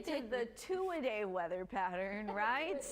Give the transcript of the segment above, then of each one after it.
into the two-a-day weather pattern, right?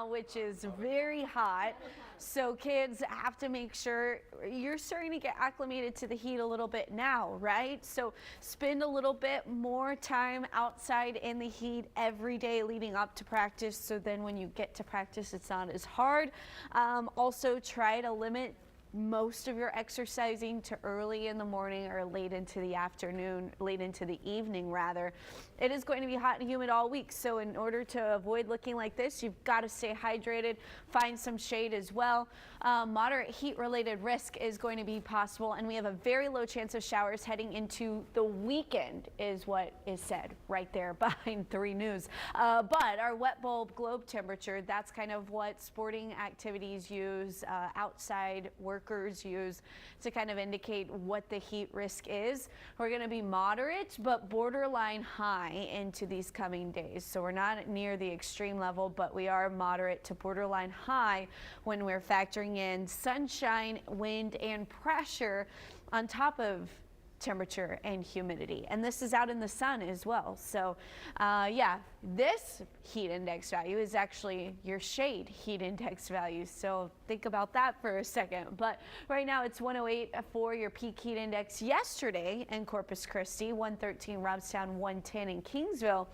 Which is very hot. So kids have to make sure you're starting to get acclimated to the heat a little bit now, right? So spend a little bit more time outside in the heat every day leading up to practice. So then when you get to practice, it's not as hard. Also try to limit most of your exercising to early in the morning or late into the afternoon, late into the evening rather. It is going to be hot and humid all week, so in order to avoid looking like this, you've got to stay hydrated, find some shade as well. Moderate heat related risk is going to be possible, and we have a very low chance of showers heading into the weekend is what is said right there behind 3 News. But our wet bulb globe temperature, that's kind of what sporting activities use, outside workers use to kind of indicate what the heat risk is. We're going to be moderate but borderline high into these coming days. So we're not near the extreme level, but we are moderate to borderline high when we're factoring in sunshine, wind, and pressure on top of temperature and humidity, and this is out in the sun as well. So yeah, this heat index value is actually your shade heat index value, so think about that for a second. But right now it's 108 for your peak heat index. Yesterday in Corpus Christi, 113 Robstown, 110 in Kingsville.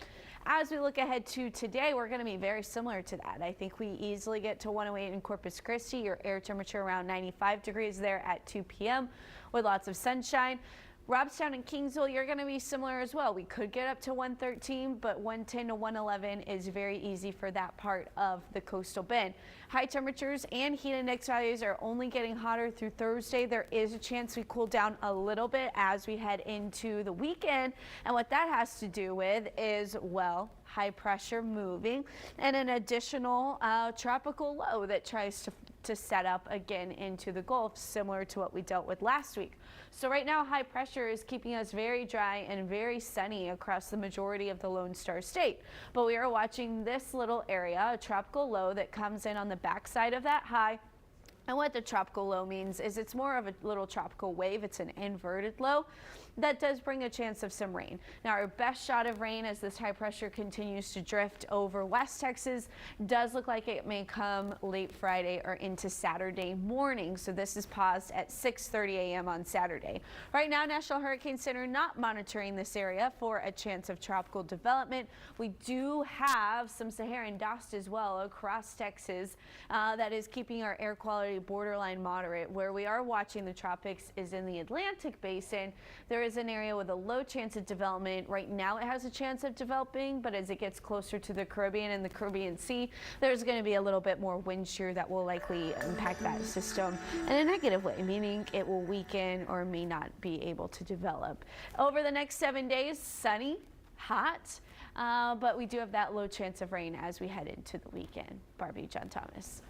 As we look ahead to today, we're going to be very similar to that. I think we easily get to 108 in Corpus Christi, your air temperature around 95 degrees there at 2 p.m. with lots of sunshine. Robstown and Kingsville, you're going to be similar as well. We could get up to 113, but 110 to 111 is very easy for that part of the coastal bend. High temperatures and heat index values are only getting hotter through Thursday. There is a chance we cool down a little bit as we head into the weekend. And what that has to do with is, well, high pressure moving and an additional tropical low that tries to set up again into the Gulf, similar to what we dealt with last week. So right now, high pressure is keeping us very dry and very sunny across the majority of the Lone Star State. But we are watching this little area, a tropical low that comes in on the backside of that high. And what the tropical low means is it's more of a little tropical wave. It's an inverted low that does bring a chance of some rain. Now, our best shot of rain as this high pressure continues to drift over West Texas does look like it may come late Friday or into Saturday morning. So this is paused at 6:30 a.m. on Saturday. Right now, National Hurricane Center not monitoring this area for a chance of tropical development. We do have some Saharan dust as well across Texas that is keeping our air quality borderline moderate. Where we are watching the tropics is in the Atlantic basin. There is an area with a low chance of development. Right now it has a chance of developing, but as it gets closer to the Caribbean and the Caribbean Sea, there's going to be a little bit more wind shear that will likely impact that system in a negative way, meaning it will weaken or may not be able to develop. Over the next 7 days, sunny, hot, but we do have that low chance of rain as we head into the weekend. Barbie, John Thomas.